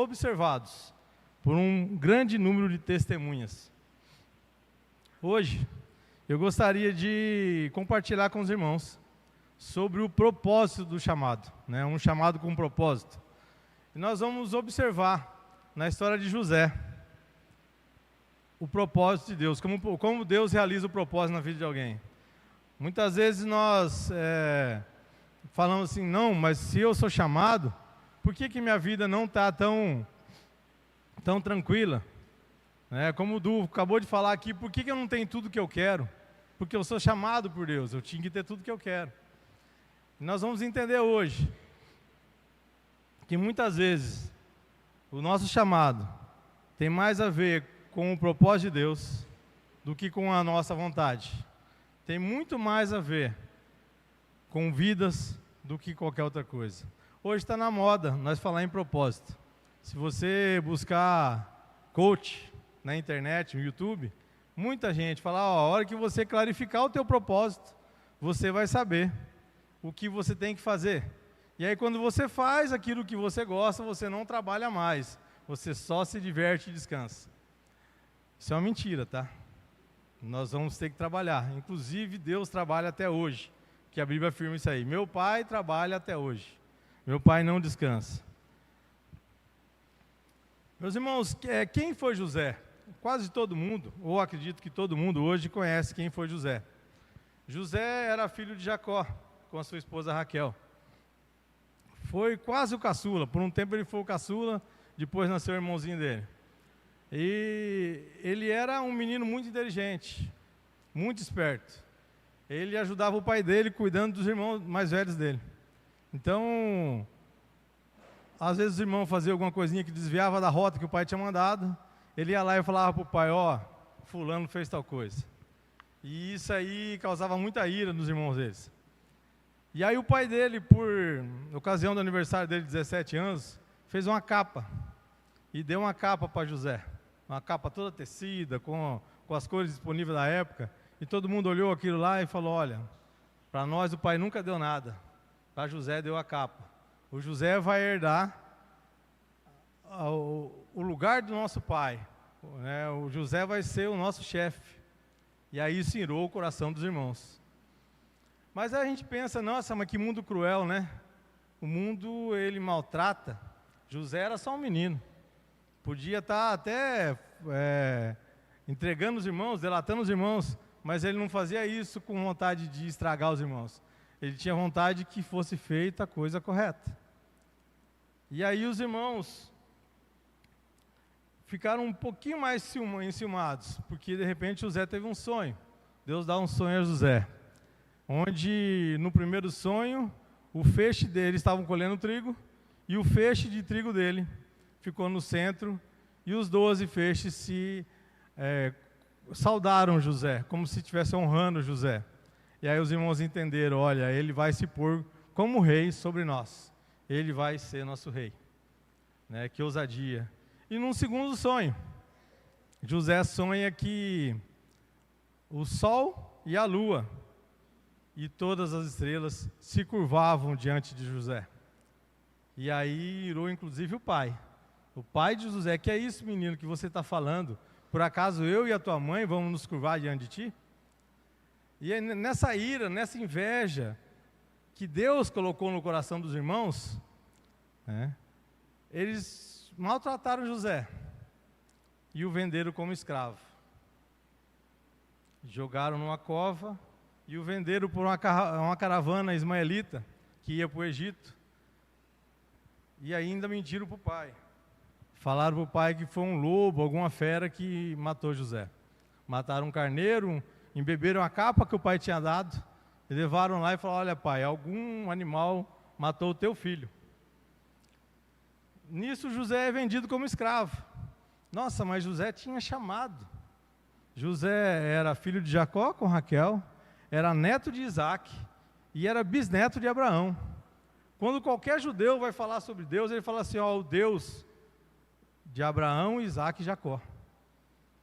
observados por um grande número de testemunhas. Hoje, eu gostaria de compartilhar com os irmãos sobre o propósito do chamado, né? Um chamado com propósito. E nós vamos observar na história de José o propósito de Deus, como Deus realiza o propósito na vida de alguém. Muitas vezes nós falamos assim, não, mas se eu sou chamado, por que minha vida não está tão tranquila? Como o Du acabou de falar aqui, por que eu não tenho tudo que eu quero? Porque eu sou chamado por Deus, eu tinha que ter tudo que eu quero. E nós vamos entender hoje que muitas vezes o nosso chamado tem mais a ver com o propósito de Deus do que com a nossa vontade. Tem muito mais a ver com vidas do que qualquer outra coisa. Hoje está na moda nós falar em propósito. Se você buscar coach na internet, no YouTube, muita gente fala, a hora que você clarificar o teu propósito, você vai saber o que você tem que fazer. E aí quando você faz aquilo que você gosta, você não trabalha mais, você só se diverte e descansa. Isso é uma mentira, tá? Nós vamos ter que trabalhar. Inclusive, Deus trabalha até hoje, que a Bíblia afirma isso aí. Meu pai trabalha até hoje. Meu pai não descansa. Meus irmãos, quem foi José? Quase todo mundo, ou acredito que todo mundo hoje conhece quem foi José. José era filho de Jacó, com a sua esposa Raquel. Foi quase o caçula. Por um tempo ele foi o caçula, depois nasceu o irmãozinho dele. E ele era um menino muito inteligente, muito esperto. Ele ajudava o pai dele cuidando dos irmãos mais velhos dele. Então, às vezes os irmãos faziam alguma coisinha que desviava da rota que o pai tinha mandado, ele ia lá e falava para o pai, fulano fez tal coisa. E isso aí causava muita ira nos irmãos deles. E aí o pai dele, por ocasião do aniversário dele de 17 anos, fez uma capa. E deu uma capa para José. Uma capa toda tecida, com as cores disponíveis da época. E todo mundo olhou aquilo lá e falou, olha, para nós o pai nunca deu nada. Para José deu a capa. O José vai herdar o lugar do nosso pai. O José vai ser o nosso chefe. E aí isso irou o coração dos irmãos. Mas aí a gente pensa, nossa, mas que mundo cruel, né? O mundo, ele maltrata. José era só um menino. Podia estar até entregando os irmãos, delatando os irmãos, mas ele não fazia isso com vontade de estragar os irmãos. Ele tinha vontade que fosse feita a coisa correta. E aí os irmãos ficaram um pouquinho mais enciumados, porque de repente José teve um sonho. Deus dá um sonho a José, onde no primeiro sonho, o feixe dele, estavam colhendo trigo, e o feixe de trigo dele ficou no centro, e os 12 feixes saudaram José, como se estivesse honrando José. E aí os irmãos entenderam, olha, ele vai se pôr como rei sobre nós. Ele vai ser nosso rei. Que ousadia. E num segundo sonho, José sonha que o sol e a lua e todas as estrelas se curvavam diante de José. E aí irou inclusive o pai de José, que é isso, menino, que você está falando? Por acaso eu e a tua mãe vamos nos curvar diante de ti? E é nessa ira, nessa inveja que Deus colocou no coração dos irmãos, eles maltrataram José e o venderam como escravo. Jogaram numa cova e o venderam por uma caravana ismaelita que ia para o Egito. E ainda mentiram para o pai. Falaram para o pai que foi um lobo, alguma fera que matou José. Mataram um carneiro, embeberam a capa que o pai tinha dado, e levaram lá e falaram, olha pai, algum animal matou o teu filho. Nisso José é vendido como escravo. Nossa, mas José tinha chamado. José era filho de Jacó com Raquel, era neto de Isaac e era bisneto de Abraão. Quando qualquer judeu vai falar sobre Deus, ele fala assim, o Deus de Abraão, Isaac e Jacó.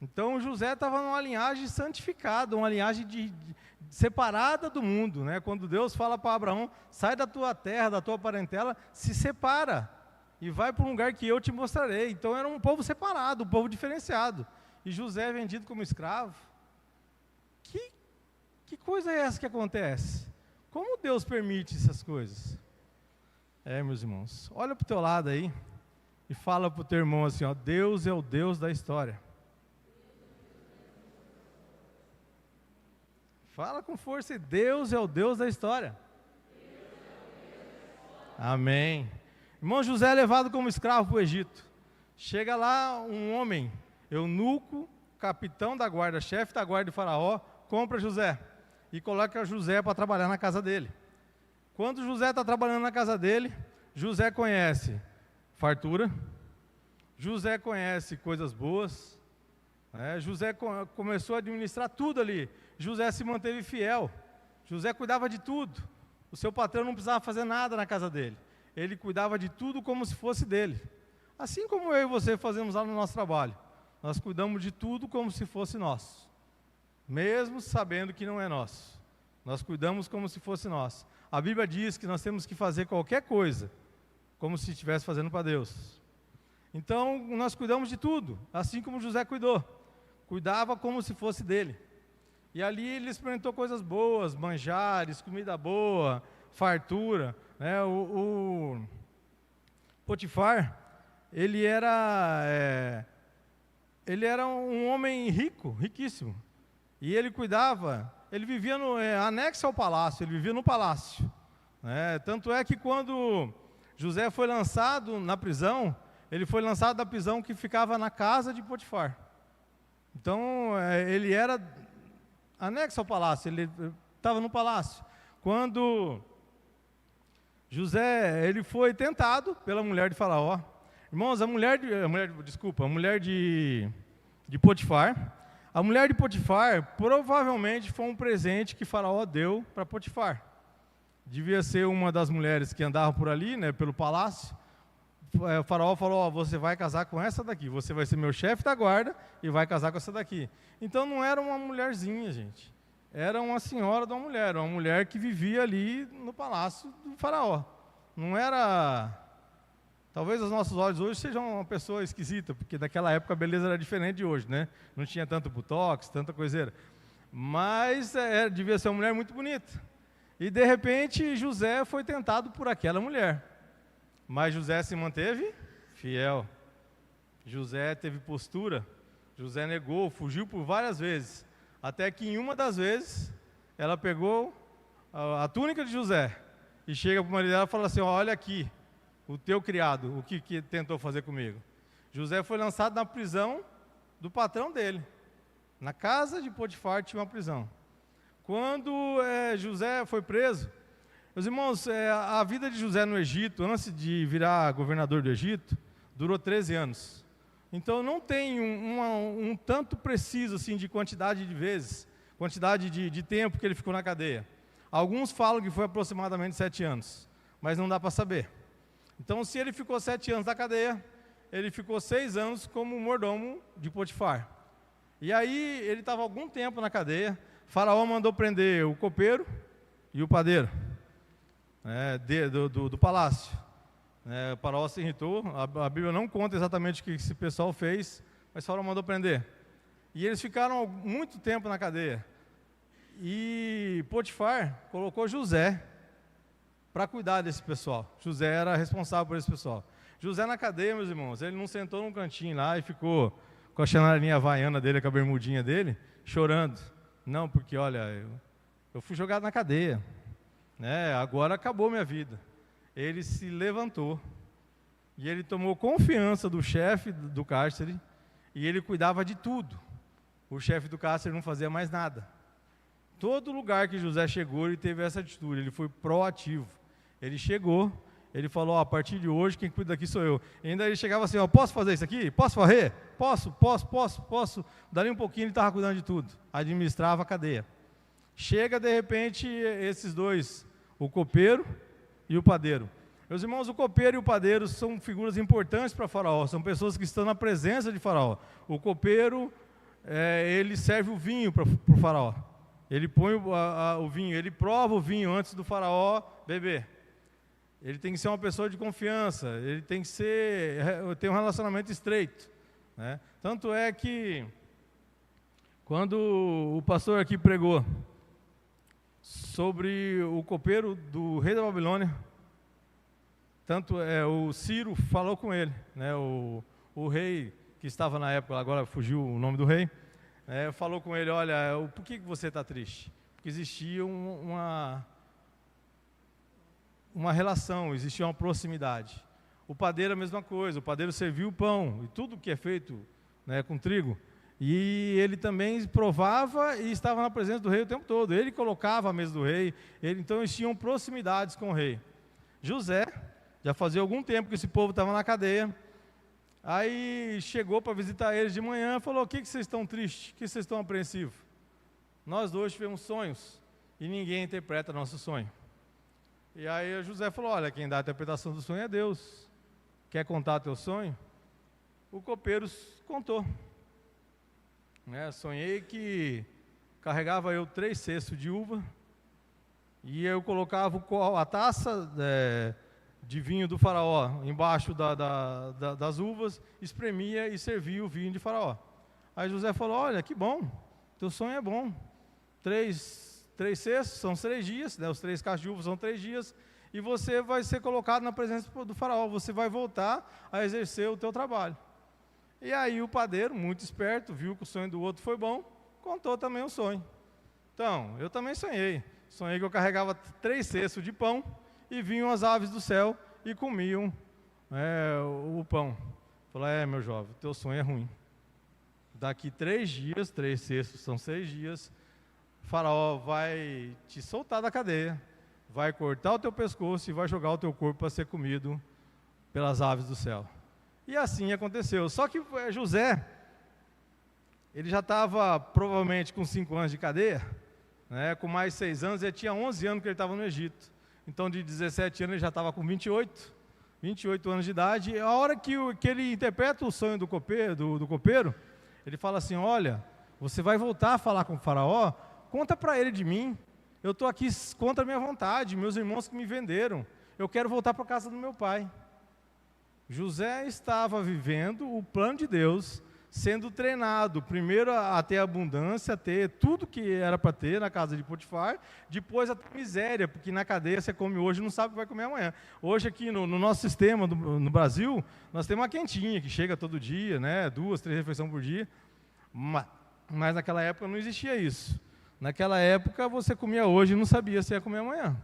Então José estava numa linhagem santificada, uma linhagem separada do mundo, Quando Deus fala para Abraão, sai da tua terra, da tua parentela, se separa. e vai para um lugar que eu te mostrarei. Então era um povo separado, um povo diferenciado. E José é vendido como escravo. Que coisa é essa que acontece? Como Deus permite essas coisas? Meus irmãos, olha para o teu lado aí e fala para o teu irmão assim, ó, Deus é o Deus da história. Fala com força, Deus é o Deus da história. Amém. Irmão, José é levado como escravo para o Egito. Chega lá um homem, eunuco, capitão da guarda, chefe da guarda de Faraó, compra José e coloca José para trabalhar na casa dele. Quando José está trabalhando na casa dele, José conhece fartura, José conhece coisas boas, José começou a administrar tudo ali. José se manteve fiel, José cuidava de tudo. O seu patrão não precisava fazer nada na casa dele. Ele cuidava de tudo como se fosse dele. Assim como eu e você fazemos lá no nosso trabalho. Nós cuidamos de tudo como se fosse nosso. Mesmo sabendo que não é nosso. Nós cuidamos como se fosse nosso. A Bíblia diz que nós temos que fazer qualquer coisa como se estivesse fazendo para Deus. Então, nós cuidamos de tudo, assim como José cuidou. Cuidava como se fosse dele. E ali ele experimentou coisas boas, manjares, comida boa, fartura. O Potifar, ele era um homem rico, riquíssimo. E ele cuidava, ele vivia anexo ao palácio, ele vivia no palácio. Tanto é que quando José foi lançado na prisão, ele foi lançado da prisão que ficava na casa de Potifar. Então, ele era anexo ao palácio, ele estava no palácio. Quando José, ele foi tentado pela mulher de Faraó. Irmãos, a mulher de Potifar, a mulher de Potifar provavelmente foi um presente que Faraó deu para Potifar. Devia ser uma das mulheres que andava por ali, pelo palácio. O Faraó falou, você vai casar com essa daqui, você vai ser meu chefe da guarda e vai casar com essa daqui. Então não era uma mulherzinha, gente. Era uma senhora de uma mulher que vivia ali no palácio do Faraó. Não era... Talvez aos nossos olhos hoje seja uma pessoa esquisita, porque naquela época a beleza era diferente de hoje, Não tinha tanto botox, tanta coiseira. Mas devia ser uma mulher muito bonita. E de repente José foi tentado por aquela mulher. Mas José se manteve fiel. José teve postura. José negou, fugiu por várias vezes. Até que em uma das vezes, ela pegou a túnica de José e chega para o marido dela e fala assim, olha aqui, o teu criado, o que tentou fazer comigo. José foi lançado na prisão do patrão dele. Na casa de Potifar tinha uma prisão. Quando José foi preso, meus irmãos, a vida de José no Egito, antes de virar governador do Egito, durou 13 anos. Então não tem um tanto preciso assim, de quantidade de vezes, quantidade de tempo que ele ficou na cadeia. Alguns falam que foi aproximadamente 7 anos, mas não dá para saber. Então se ele ficou 7 anos na cadeia, ele ficou 6 anos como mordomo de Potifar. E aí ele estava algum tempo na cadeia, Faraó mandou prender o copeiro e o padeiro do palácio. O Faraó se irritou, a Bíblia não conta exatamente o que esse pessoal fez, mas Faraó mandou prender. E eles ficaram muito tempo na cadeia. E Potifar colocou José para cuidar desse pessoal. José era responsável por esse pessoal. José na cadeia, meus irmãos, ele não sentou num cantinho lá e ficou com a chanarinha havaiana dele, com a bermudinha dele, chorando. Não, porque olha, eu fui jogado na cadeia, agora acabou minha vida. Ele se levantou e ele tomou confiança do chefe do cárcere e ele cuidava de tudo. O chefe do cárcere não fazia mais nada. Todo lugar que José chegou, ele teve essa atitude, ele foi proativo. Ele chegou, ele falou, a partir de hoje quem cuida daqui sou eu. E ainda ele chegava assim, posso fazer isso aqui? Posso varrer? Posso. Dali um pouquinho ele estava cuidando de tudo, administrava a cadeia. Chega de repente esses dois, o copeiro e o padeiro. Meus irmãos, o copeiro e o padeiro são figuras importantes para Faraó, são pessoas que estão na presença de Faraó. O copeiro, ele serve o vinho para o Faraó. Ele põe o vinho, ele prova o vinho antes do Faraó beber. ele tem que ser uma pessoa de confiança, ele tem que ter um relacionamento estreito, né? Tanto é que, quando o pastor aqui pregou sobre o copeiro do rei da Babilônia, o Ciro falou com ele, né? O rei que estava na época, agora fugiu o nome do rei, falou com ele: olha, por que você está triste? Porque existia uma relação, existia uma proximidade. O padeiro é a mesma coisa, o padeiro serviu o pão, e tudo que é feito, né, com trigo, e ele também provava e estava na presença do rei o tempo todo, ele colocava a mesa do rei, então eles tinham proximidades com o rei. José, já fazia algum tempo que esse povo estava na cadeia, aí chegou para visitar eles de manhã e falou: o que vocês estão tristes? O que vocês estão apreensivos? Nós dois tivemos sonhos e ninguém interpreta nosso sonho. E aí José falou: olha, quem dá a interpretação do sonho é Deus. Quer contar teu sonho? O copeiro contou. Sonhei que carregava eu 3 cestos de uva, e eu colocava a taça de vinho do faraó embaixo das uvas, espremia e servia o vinho de faraó. Aí José falou: olha, que bom, teu sonho é bom. 3 cestos são 3 dias, né? Os 3 cachos de uva são 3 dias, e você vai ser colocado na presença do faraó, você vai voltar a exercer o teu trabalho. E aí o padeiro, muito esperto, viu que o sonho do outro foi bom, contou também o sonho. Então, eu também sonhei que eu carregava 3 cestos de pão, e vinham as aves do céu e comiam o pão. Falou: meu jovem, teu sonho é ruim. Daqui 3 dias, 3 cestos são 6 dias, o faraó vai te soltar da cadeia, vai cortar o teu pescoço e vai jogar o teu corpo para ser comido pelas aves do céu. E assim aconteceu. Só que José, ele já estava provavelmente com 5 anos de cadeia, né? Com mais 6 anos, ele tinha 11 anos que ele estava no Egito. Então, de 17 anos, ele já estava com 28 anos de idade. E a hora que ele interpreta o sonho do copeiro, ele fala assim: olha, você vai voltar a falar com o faraó, conta para ele de mim. Eu estou aqui contra a minha vontade, meus irmãos que me venderam. Eu quero voltar para a casa do meu pai. José estava vivendo o plano de Deus, sendo treinado, primeiro a ter abundância, a ter tudo que era para ter na casa de Potifar, depois a ter miséria, porque na cadeia você come hoje e não sabe o que vai comer amanhã. Hoje aqui no nosso sistema, no Brasil, nós temos uma quentinha que chega todo dia, né, 2, 3 refeições por dia, mas naquela época não existia isso. Naquela época você comia hoje e não sabia se ia comer amanhã.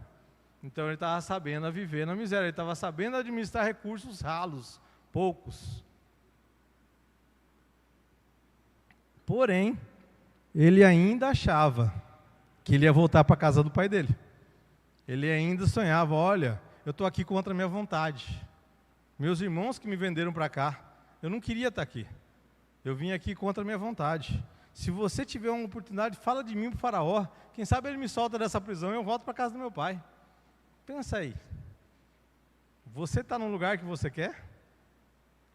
Então ele estava sabendo viver na miséria, ele estava sabendo administrar recursos ralos, poucos. Porém, ele ainda achava que ele ia voltar para a casa do pai dele. Ele ainda sonhava: olha, eu estou aqui contra a minha vontade. Meus irmãos que me venderam para cá, eu não queria estar aqui. Eu vim aqui contra a minha vontade. Se você tiver uma oportunidade, fala de mim para o faraó. Quem sabe ele me solta dessa prisão e eu volto para a casa do meu pai. Pensa aí. Você está no lugar que você quer?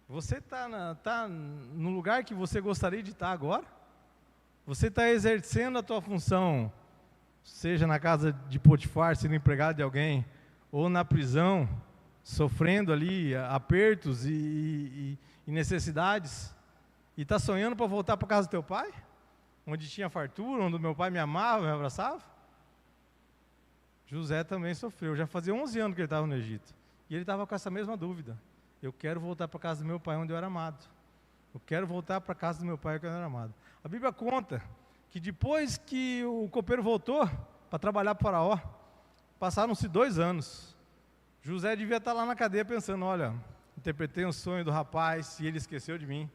Você está no lugar que você gostaria de estar agora? Você está exercendo a tua função, seja na casa de Potifar, sendo empregado de alguém, ou na prisão, sofrendo ali apertos e necessidades, e está sonhando para voltar para a casa do teu pai? Onde tinha fartura, onde o meu pai me amava, me abraçava? José também sofreu, já fazia 11 anos que ele estava no Egito, e ele estava com essa mesma dúvida: eu quero voltar para a casa do meu pai onde eu era amado. Eu quero voltar para a casa do meu pai onde eu era amado. A Bíblia conta que depois que o copeiro voltou para trabalhar para o faraó, passaram-se 2 anos. José devia estar lá na cadeia pensando: olha, interpretei um sonho do rapaz e ele esqueceu de mim.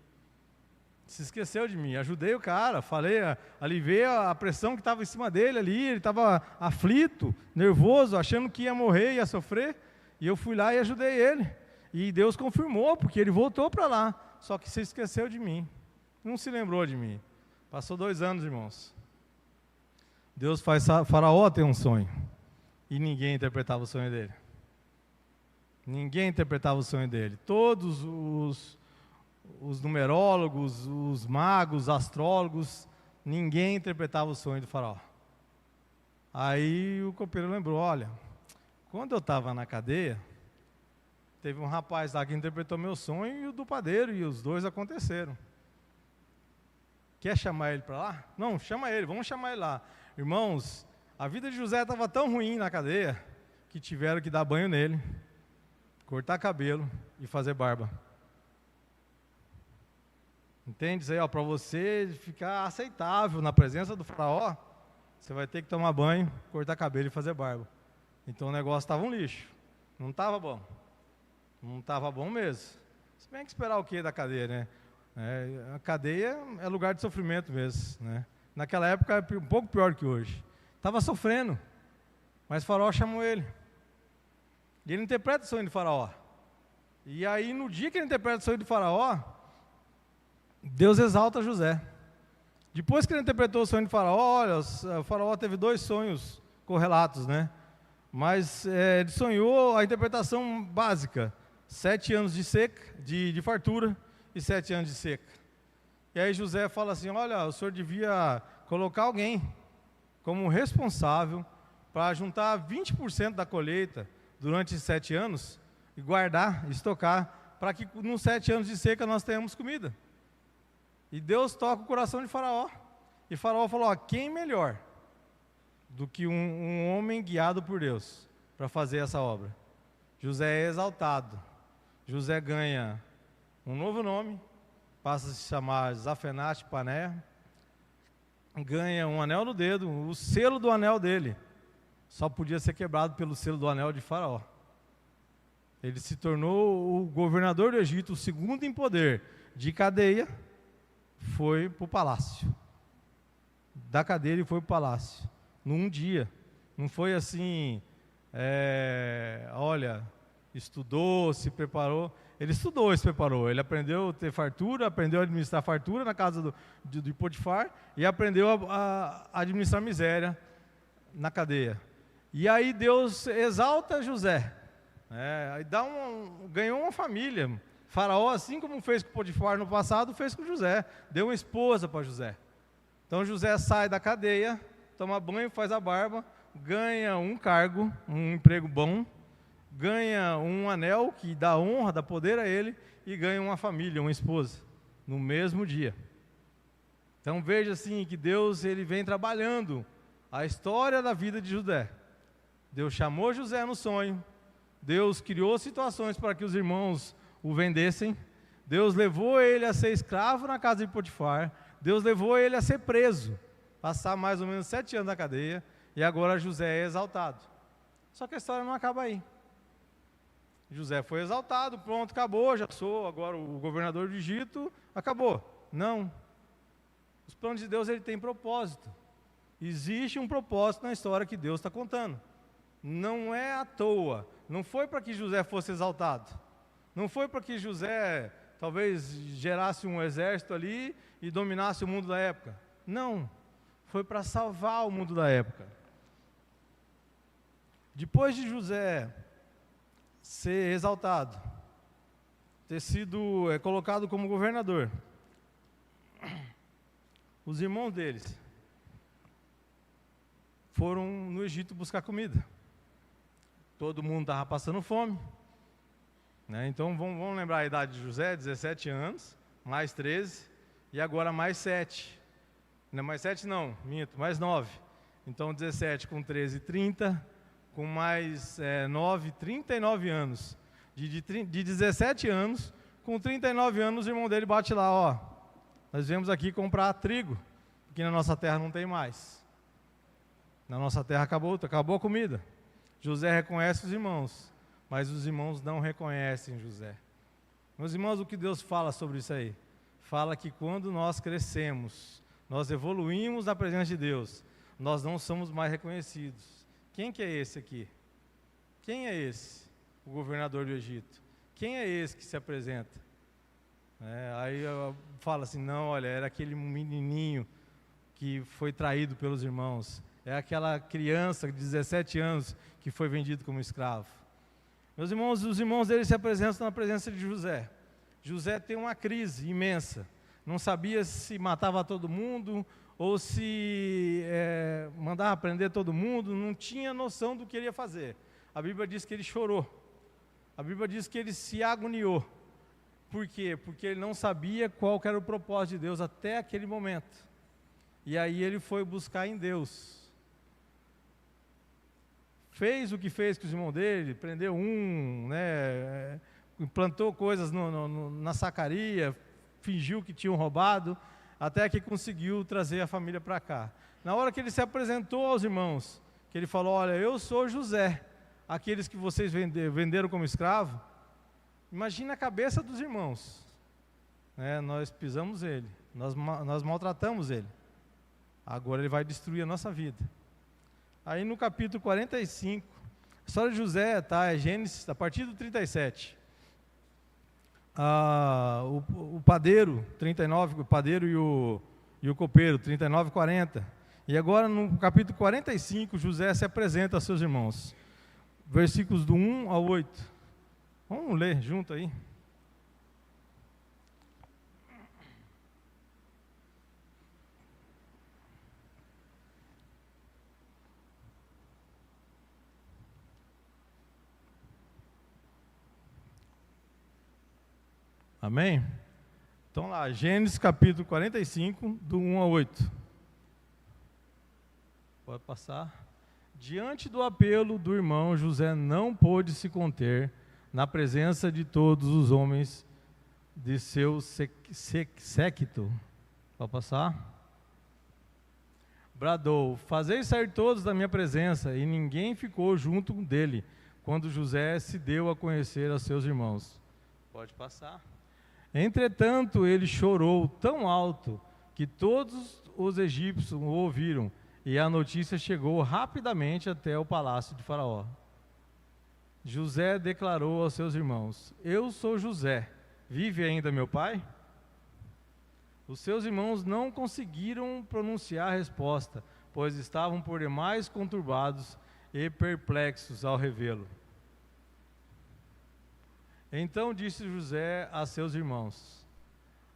Se esqueceu de mim, ajudei o cara, falei, aliviei a pressão que estava em cima dele ali, ele estava aflito, nervoso, achando que ia morrer, ia sofrer, e eu fui lá e ajudei ele. E Deus confirmou, porque ele voltou para lá, só que se esqueceu de mim, não se lembrou de mim. Passou 2 anos, irmãos. Deus faz faraó ter um sonho, e ninguém interpretava o sonho dele. Ninguém interpretava o sonho dele. Todos os numerólogos, os magos, os astrólogos, ninguém interpretava o sonho do faraó. Aí o copeiro lembrou: olha, quando eu estava na cadeia, teve um rapaz lá que interpretou meu sonho e o do padeiro, e os dois aconteceram. Quer chamar ele para lá? Não, chama ele, vamos chamar ele lá. Irmãos, a vida de José estava tão ruim na cadeia, que tiveram que dar banho nele, cortar cabelo e fazer barba. Entende isso aí? Para você ficar aceitável na presença do faraó, você vai ter que tomar banho, cortar cabelo e fazer barba. Então o negócio estava um lixo. Não estava bom. Não estava bom mesmo. Se bem que esperar o quê da cadeia, né? A cadeia é lugar de sofrimento mesmo, né? Naquela época era um pouco pior que hoje. Estava sofrendo, mas o faraó chamou ele. E ele interpreta o sonho do faraó. E aí no dia que ele interpreta o sonho do faraó, Deus exalta José. Depois que ele interpretou o sonho do faraó, olha, o faraó teve 2 sonhos correlatos, né? Mas ele sonhou a interpretação básica, 7 anos de seca, de fartura e 7 anos de seca. E aí José fala assim, olha, o senhor devia colocar alguém como responsável para juntar 20% da colheita durante 7 anos e guardar, estocar, para que nos 7 anos de seca nós tenhamos comida. E Deus toca o coração de Faraó. E Faraó falou, quem melhor do que um homem guiado por Deus para fazer essa obra? José é exaltado. José ganha um novo nome, passa a se chamar Zafenate Paneah, ganha um anel no dedo, o selo do anel dele só podia ser quebrado pelo selo do anel de Faraó. Ele se tornou o governador do Egito, o segundo em poder, de cadeia, foi para o palácio. Da cadeia ele foi para o palácio, num dia. Não foi assim, olha, estudou, se preparou. Ele estudou e se preparou. Ele aprendeu a ter fartura, aprendeu a administrar fartura na casa de Potifar e aprendeu a administrar miséria na cadeia. E aí Deus exalta José. Aí ganhou uma família. Faraó, assim como fez com Potifar no passado, fez com José. Deu uma esposa para José. Então José sai da cadeia, toma banho, faz a barba, ganha um cargo, um emprego bom, ganha um anel que dá honra, dá poder a ele, e ganha uma família, uma esposa, no mesmo dia. Então veja assim que Deus ele vem trabalhando a história da vida de José. Deus chamou José no sonho, Deus criou situações para que os irmãos o vendessem, Deus levou ele a ser escravo na casa de Potifar, Deus levou ele a ser preso, passar mais ou menos 7 anos na cadeia, e agora José é exaltado. Só que a história não acaba aí. José foi exaltado, pronto, acabou, já sou agora o governador do Egito, acabou. Não. Os planos de Deus ele tem propósito. Existe um propósito na história que Deus está contando. Não é à toa. Não foi para que José fosse exaltado. Não foi para que José talvez gerasse um exército ali e dominasse o mundo da época. Não. Foi para salvar o mundo da época. Depois de José ser exaltado, ter sido colocado como governador, os irmãos deles foram no Egito buscar comida. Todo mundo estava passando fome, né? Então vamos lembrar a idade de José, 17 anos, mais 13, e agora mais 7. Não, mais 7 não, minto, mais 9. Então 17 com 13, 30, com mais 9, 39 anos. De 17 anos, com 39 anos, o irmão dele bate lá, ó, nós viemos aqui comprar trigo, porque na nossa terra não tem mais. Na nossa terra acabou a comida. José reconhece os irmãos, mas os irmãos não reconhecem José. Meus irmãos, o que Deus fala sobre isso aí? Fala que quando nós crescemos, nós evoluímos na presença de Deus, nós não somos mais reconhecidos. Quem que é esse aqui? Quem é esse? O governador do Egito. Quem é esse que se apresenta? Aí fala assim, não, olha, era aquele menininho que foi traído pelos irmãos. É aquela criança de 17 anos que foi vendido como escravo. Meus irmãos, os irmãos dele se apresentam na presença de José. José tem uma crise imensa. Não sabia se matava todo mundo ou se mandava prender todo mundo. Não tinha noção do que ele ia fazer. A Bíblia diz que ele chorou. A Bíblia diz que ele se agoniou. Por quê? Porque ele não sabia qual que era o propósito de Deus até aquele momento. E aí ele foi buscar em Deus. Fez o que fez com os irmãos dele, prendeu um, né, implantou coisas na sacaria, fingiu que tinham roubado, até que conseguiu trazer a família para cá. Na hora que ele se apresentou aos irmãos, que ele falou: olha, eu sou José, aqueles que vocês venderam como escravo. Imagina a cabeça dos irmãos. Nós pisamos ele, nós maltratamos ele. Agora ele vai destruir a nossa vida. Aí no capítulo 45, a história de José, é Gênesis, a partir do 37. O padeiro, 39, o padeiro e o copeiro, 39 e 40. E agora no capítulo 45, José se apresenta a seus irmãos. Versículos do 1 ao 8. Vamos ler junto aí. Amém? Então lá, Gênesis capítulo 45, do 1 ao 8. Pode passar. Diante do apelo do irmão, José não pôde se conter na presença de todos os homens de seu séquito. Pode passar. Bradou: fazei sair todos da minha presença, e ninguém ficou junto dele, quando José se deu a conhecer a seus irmãos. Pode passar. Entretanto, ele chorou tão alto que todos os egípcios o ouviram, e a notícia chegou rapidamente até o palácio de Faraó. José declarou aos seus irmãos: eu sou José, vive ainda meu pai? Os seus irmãos não conseguiram pronunciar a resposta, pois estavam por demais conturbados e perplexos ao revê-lo. Então disse José a seus irmãos: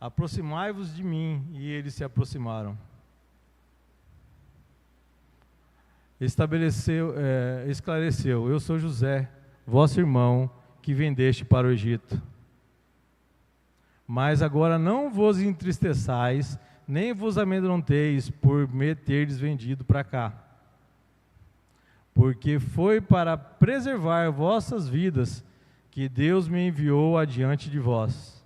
aproximai-vos de mim. E eles se aproximaram. Esclareceu: eu sou José, vosso irmão, que vendeste para o Egito. Mas agora não vos entristeçais, nem vos amedronteis por me terdes vendido para cá. Porque foi para preservar vossas vidas que Deus me enviou adiante de vós.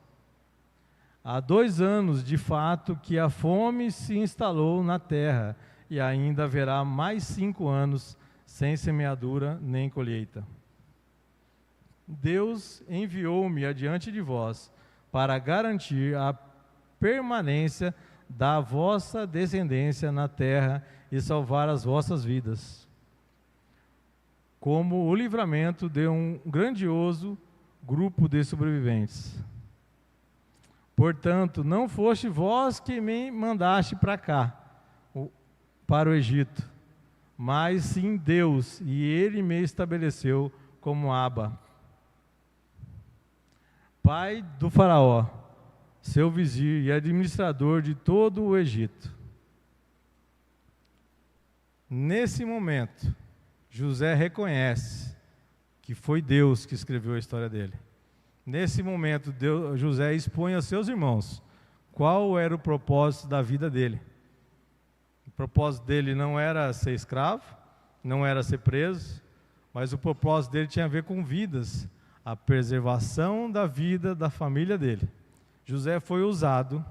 Há 2 anos, de fato, que a fome se instalou na terra, e ainda haverá mais 5 anos sem semeadura nem colheita. Deus enviou-me adiante de vós para garantir a permanência da vossa descendência na terra e salvar as vossas vidas, como o livramento de um grandioso grupo de sobreviventes. Portanto, não foste vós que me mandaste para cá, para o Egito, mas sim Deus, e Ele me estabeleceu como Abba, pai do Faraó, seu vizir e administrador de todo o Egito. Nesse momento, José reconhece que foi Deus que escreveu a história dele. Nesse momento, José expõe aos seus irmãos qual era o propósito da vida dele. O propósito dele não era ser escravo, não era ser preso, mas o propósito dele tinha a ver com vidas, a preservação da vida da família dele. José foi usado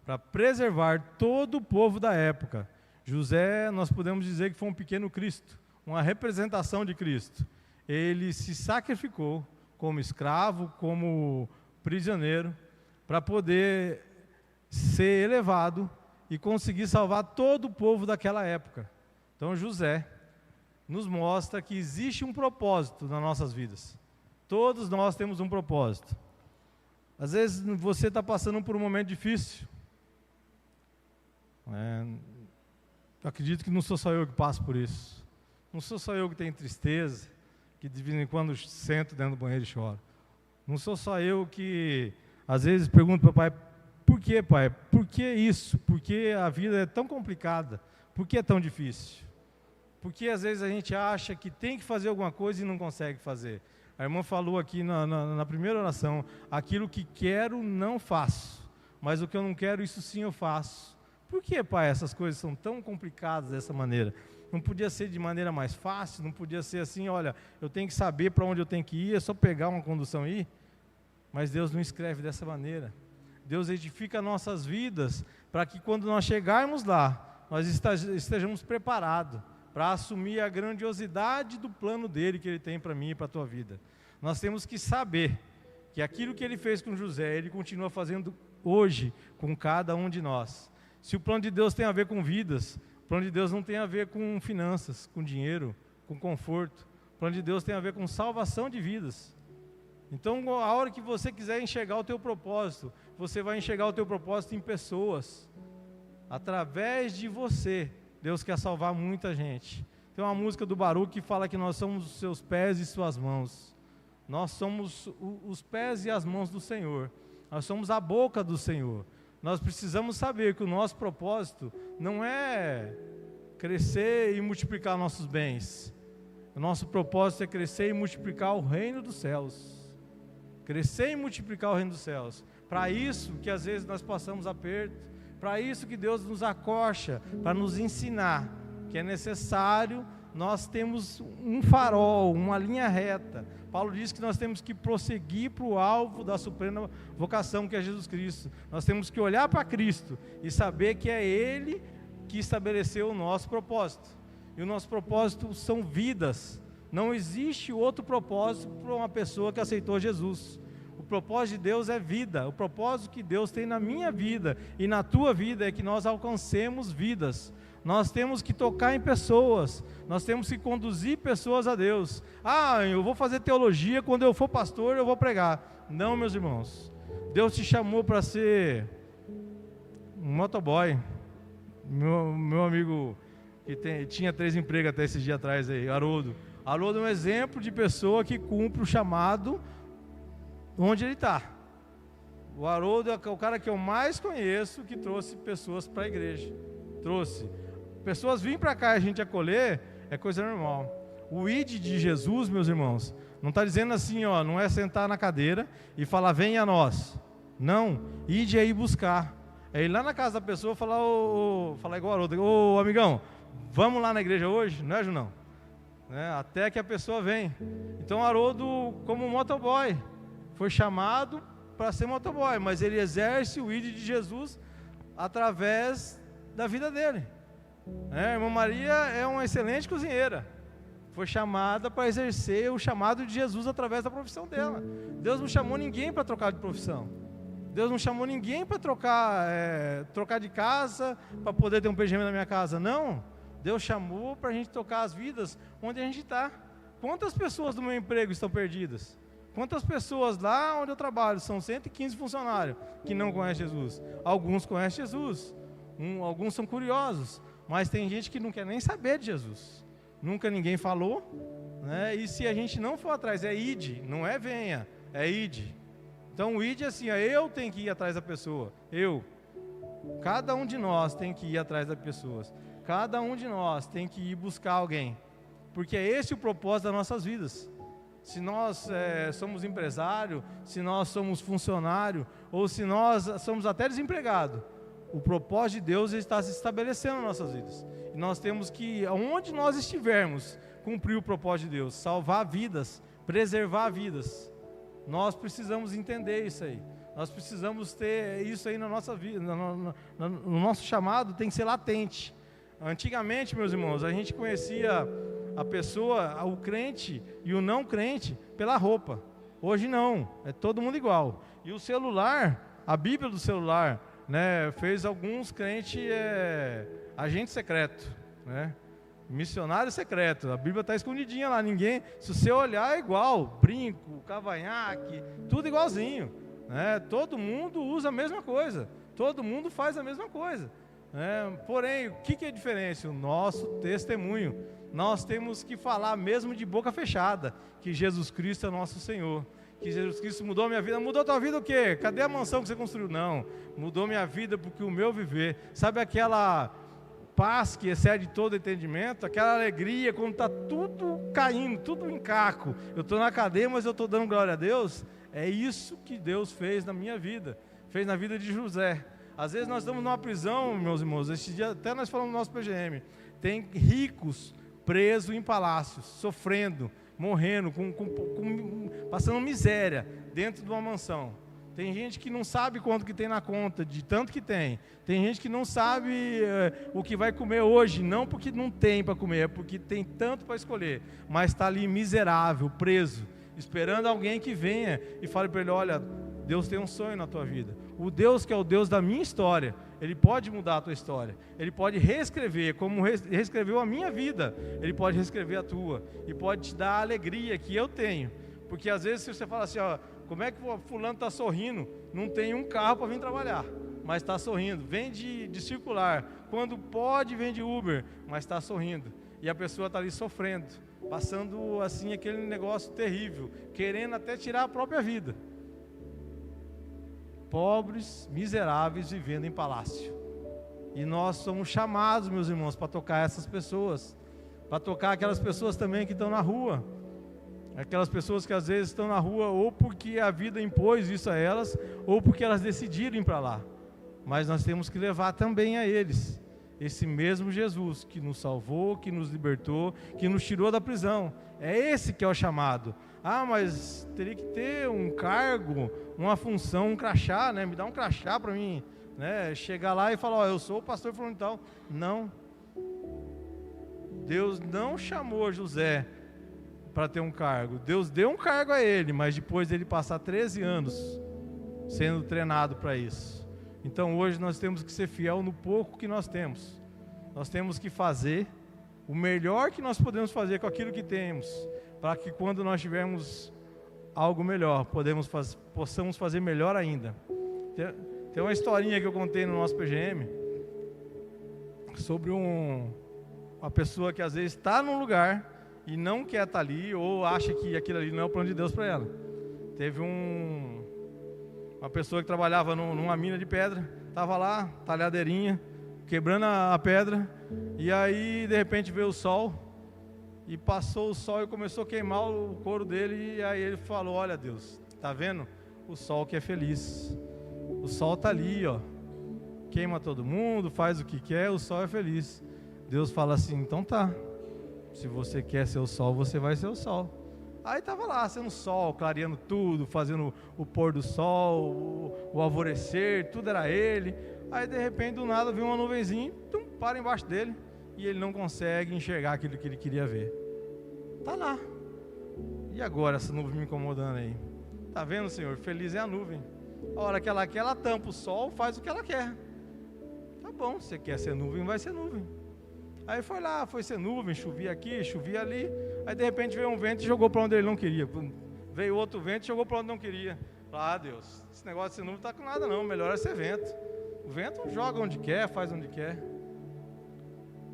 para preservar todo o povo da época. José, nós podemos dizer que foi um pequeno Cristo, uma representação de Cristo. Ele se sacrificou como escravo, como prisioneiro, para poder ser elevado e conseguir salvar todo o povo daquela época. Então José nos mostra que existe um propósito nas nossas vidas. Todos nós temos um propósito. Às vezes você está passando por um momento difícil. Eu acredito que não sou só eu que passo por isso. Não sou só eu que tenho tristeza, que de vez em quando sento dentro do banheiro e choro. Não sou só eu que às vezes pergunto para o pai: por que, pai? Por que isso? Por que a vida é tão complicada? Por que é tão difícil? Porque às vezes a gente acha que tem que fazer alguma coisa e não consegue fazer. A irmã falou aqui na primeira oração, aquilo que quero não faço, mas o que eu não quero, isso sim eu faço. Por que, Pai, essas coisas são tão complicadas dessa maneira? Não podia ser de maneira mais fácil? Não podia ser assim, olha, eu tenho que saber para onde eu tenho que ir, é só pegar uma condução e ir? Mas Deus não escreve dessa maneira. Deus edifica nossas vidas para que quando nós chegarmos lá, nós estejamos preparados para assumir a grandiosidade do plano dele que ele tem para mim e para a tua vida. Nós temos que saber que aquilo que ele fez com José, ele continua fazendo hoje com cada um de nós. Se o plano de Deus tem a ver com vidas, o plano de Deus não tem a ver com finanças, com dinheiro, com conforto. O plano de Deus tem a ver com salvação de vidas. Então, a hora que você quiser enxergar o teu propósito, você vai enxergar o teu propósito em pessoas. Através de você, Deus quer salvar muita gente. Tem uma música do Baruch que fala que nós somos os seus pés e suas mãos. Nós somos os pés e as mãos do Senhor. Nós somos a boca do Senhor. Nós precisamos saber que o nosso propósito não é crescer e multiplicar nossos bens. O nosso propósito é crescer e multiplicar o reino dos céus. Crescer e multiplicar o reino dos céus. Para isso que às vezes nós passamos aperto, para isso que Deus nos acorcha, para nos ensinar que é necessário nós temos um farol, uma linha reta. Paulo diz que nós temos que prosseguir para o alvo da suprema vocação que é Jesus Cristo. Nós temos que olhar para Cristo e saber que é Ele que estabeleceu o nosso propósito. E o nosso propósito são vidas. Não existe outro propósito para uma pessoa que aceitou Jesus. O propósito de Deus é vida. O propósito que Deus tem na minha vida e na tua vida é que nós alcancemos vidas. Nós temos que tocar em pessoas, nós temos que conduzir pessoas a Deus. Eu vou fazer teologia, quando eu for pastor eu vou pregar. Não, meus irmãos, Deus te chamou para ser um motoboy. Meu amigo que tinha 3 empregos até esses dias atrás aí, Haroldo. Haroldo é um exemplo de pessoa que cumpre o chamado onde ele está. O Haroldo é o cara que eu mais conheço que trouxe pessoas para a igreja. Trouxe. Pessoas virem para cá e a gente acolher, é coisa normal. O ID de Jesus, meus irmãos, não está dizendo assim, não é sentar na cadeira e falar, venha a nós. Não, ID é ir buscar. É ir lá na casa da pessoa e falar, falar igual a outra, ô amigão, vamos lá na igreja hoje, não é, Junão? Até que a pessoa vem. Então Haroldo, como motoboy, foi chamado para ser motoboy, mas ele exerce o ID de Jesus através da vida dele. A irmã Maria é uma excelente cozinheira, foi chamada para exercer o chamado de Jesus através da profissão dela. Deus não chamou ninguém para trocar de profissão. Deus não chamou ninguém para trocar de casa, para poder ter um PGM na minha casa. Não, Deus chamou para a gente tocar as vidas onde a gente está. Quantas pessoas do meu emprego estão perdidas? Quantas pessoas lá onde eu trabalho, são 115 funcionários, que não conhecem Jesus? Alguns conhecem Jesus, alguns são curiosos, mas tem gente que não quer nem saber de Jesus. Nunca ninguém falou, e se a gente não for atrás, é ide, não é venha, é ide. Então o ide é assim, eu tenho que ir atrás da pessoa, cada um de nós tem que ir atrás das pessoas, cada um de nós tem que ir buscar alguém, porque é esse o propósito das nossas vidas. Se nós somos empresário, se nós somos funcionário, ou se nós somos até desempregados, o propósito de Deus está se estabelecendo nas nossas vidas. E nós temos que, onde nós estivermos, cumprir o propósito de Deus, salvar vidas, preservar vidas. Nós precisamos entender isso aí. Nós precisamos ter isso aí na nossa vida, no nosso chamado tem que ser latente. Antigamente, meus irmãos, a gente conhecia a pessoa, o crente e o não crente pela roupa. Hoje não, é todo mundo igual. E o celular, a Bíblia do celular, fez alguns crentes agente secreto, missionário secreto. A Bíblia está escondidinha lá, ninguém, se você olhar é igual, brinco, cavanhaque, tudo igualzinho, todo mundo usa a mesma coisa, todo mundo faz a mesma coisa, porém, o que é a diferença? O nosso testemunho. Nós temos que falar mesmo de boca fechada, que Jesus Cristo é nosso Senhor, que Jesus Cristo mudou minha vida. Mudou tua vida o quê? Cadê a mansão que você construiu? Não, mudou minha vida porque o meu viver, sabe paz que excede todo entendimento, aquela alegria quando está tudo caindo, tudo em caco. Eu estou na cadeia, mas eu estou dando glória a Deus. É isso que Deus fez na minha vida, fez na vida de José. Às vezes nós estamos numa prisão, meus irmãos, esse dia até nós falamos no nosso PGM, tem ricos presos em palácios, sofrendo, morrendo, passando miséria dentro de uma mansão. Tem gente que não sabe quanto que tem na conta, de tanto que tem. Tem gente que não sabe o que vai comer hoje, não porque não tem para comer, é porque tem tanto para escolher, mas está ali miserável, preso, esperando alguém que venha e fale para ele: olha, Deus tem um sonho na tua vida. O Deus que é o Deus da minha história, Ele pode mudar a tua história. Ele pode reescrever, como reescreveu a minha vida, Ele pode reescrever a tua. E pode te dar a alegria que eu tenho. Porque às vezes você fala assim, ó, como é que o fulano está sorrindo? Não tem um carro para vir trabalhar, mas está sorrindo. Vem de circular. Quando pode, vem de Uber, mas está sorrindo. E a pessoa está ali sofrendo, passando assim aquele negócio terrível, querendo até tirar a própria vida. Pobres, miseráveis, vivendo em palácio. E nós somos chamados, meus irmãos, para tocar essas pessoas, para tocar aquelas pessoas também que estão na rua, aquelas pessoas que às vezes estão na rua ou porque a vida impôs isso a elas, ou porque elas decidiram ir para lá. Mas nós temos que levar também a eles esse mesmo Jesus que nos salvou, que nos libertou, que nos tirou da prisão. É esse que é o chamado. Ah, mas teria que ter um cargo, uma função, um crachá, né? Me dá um crachá para mim, né? Chegar lá e falar, ó, eu sou o pastor fulano e tal. Não. Deus não chamou José para ter um cargo. Deus deu um cargo a ele, mas depois dele passar 13 anos sendo treinado para isso. Então hoje nós temos que ser fiel no pouco que nós temos. Nós temos que fazer o melhor que nós podemos fazer com aquilo que temos, para que quando nós tivermos algo melhor, possamos fazer melhor ainda. Tem uma historinha que eu contei no nosso PGM, sobre uma pessoa que às vezes está num lugar e não quer estar ali, ou acha que aquilo ali não é o plano de Deus para ela. Teve uma pessoa que trabalhava numa mina de pedra, estava lá, talhadeirinha, quebrando a pedra, e aí de repente veio o sol, e passou o sol e começou a queimar o couro dele, e aí ele falou, olha Deus, tá vendo? O sol que é feliz, o sol tá ali, ó, queima todo mundo, faz o que quer, o sol é feliz. Deus fala assim, então tá, se você quer ser o sol, você vai ser o sol. Aí estava lá, sendo sol, clareando tudo, fazendo o pôr do sol, o alvorecer, tudo era ele. Aí de repente, do nada, viu uma nuvenzinha, para embaixo dele, e ele não consegue enxergar aquilo que ele queria ver. Está lá. E agora essa nuvem me incomodando aí? Está vendo, Senhor? Feliz é a nuvem. A hora que ela quer, ela tampa o sol, faz o que ela quer. Tá bom, você quer ser nuvem, vai ser nuvem. Aí foi lá, foi ser nuvem, chovia aqui, chovia ali. Aí de repente veio um vento e jogou para onde ele não queria. Veio outro vento e jogou para onde não queria. Ah, Deus, esse negócio de ser nuvem não está com nada não, melhor é ser vento. O vento joga onde quer, faz onde quer.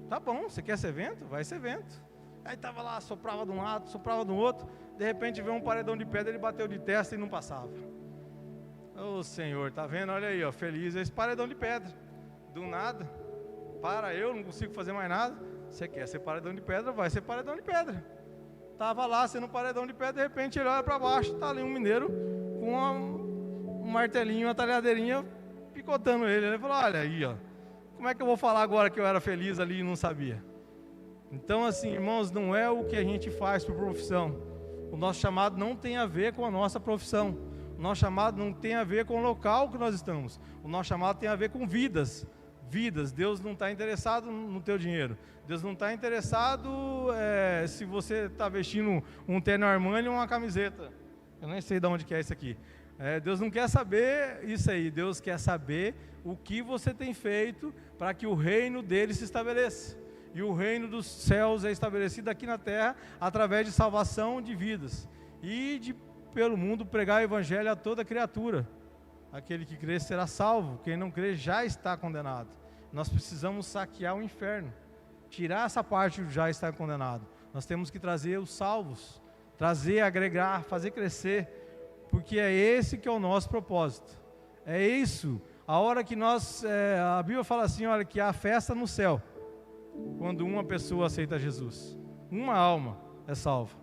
Tá bom, você quer ser vento? Vai ser vento. Aí estava lá, soprava de um lado, soprava do outro. De repente veio um paredão de pedra, ele bateu de testa e não passava. Ô Senhor, tá vendo? Olha aí, ó, feliz esse paredão de pedra. Do nada. Para, eu não consigo fazer mais nada. Você quer ser paredão de pedra, vai ser paredão de pedra. Estava lá sendo paredão de pedra, de repente ele olha para baixo, está ali um mineiro com um martelinho, uma talhadeirinha, picotando ele. Ele falou, olha aí, ó, como é que eu vou falar agora que eu era feliz ali e não sabia? Então assim, irmãos, não é o que a gente faz por profissão. O nosso chamado não tem a ver com a nossa profissão. O nosso chamado não tem a ver com o local que nós estamos. O nosso chamado tem a ver com vidas. Deus não está interessado no teu dinheiro. Deus não está interessado se você está vestindo um terno Armani ou uma camiseta. Eu nem sei de onde que é isso aqui. Deus não quer saber isso aí. Deus quer saber o que você tem feito para que o reino dele se estabeleça. E o reino dos céus é estabelecido aqui na terra através de salvação de vidas. E de, pelo mundo, pregar o evangelho a toda criatura. Aquele que crê será salvo, quem não crê já está condenado. Nós precisamos saquear o inferno, tirar essa parte do já está condenado. Nós temos que trazer os salvos, trazer, agregar, fazer crescer, porque é esse que é o nosso propósito. É isso, a hora que nós, a Bíblia fala assim, olha, que há festa no céu. quando uma pessoa aceita Jesus. Uma alma é salva.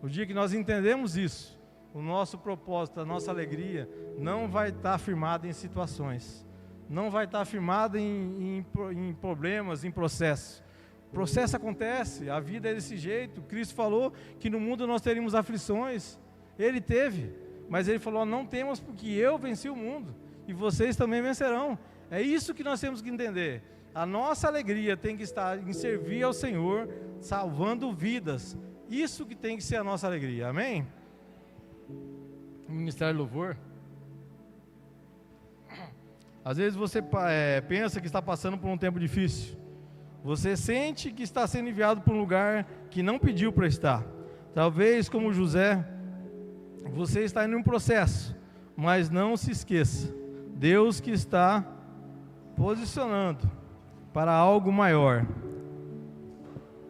O dia que nós entendemos isso, o nosso propósito, a nossa alegria, não vai estar firmada em situações, não vai estar firmada em problemas, em processos. O processo acontece, a vida é desse jeito. Cristo falou que no mundo nós teríamos aflições, Ele teve, mas Ele falou, não temos porque eu venci o mundo, e vocês também vencerão. É isso que nós temos que entender. A nossa alegria tem que estar em servir ao Senhor, salvando vidas. Isso que tem que ser a nossa alegria, amém? O Ministério do Louvor. Às vezes você pensa que está passando por um tempo difícil. Você sente que está sendo enviado para um lugar que não pediu para estar. Talvez, como José, você está em um processo, mas não se esqueça, Deus que está posicionando para algo maior.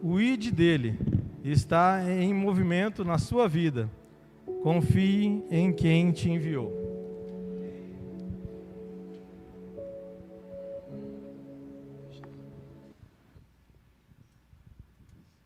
O ID dele está em movimento na sua vida. Confie em quem te enviou.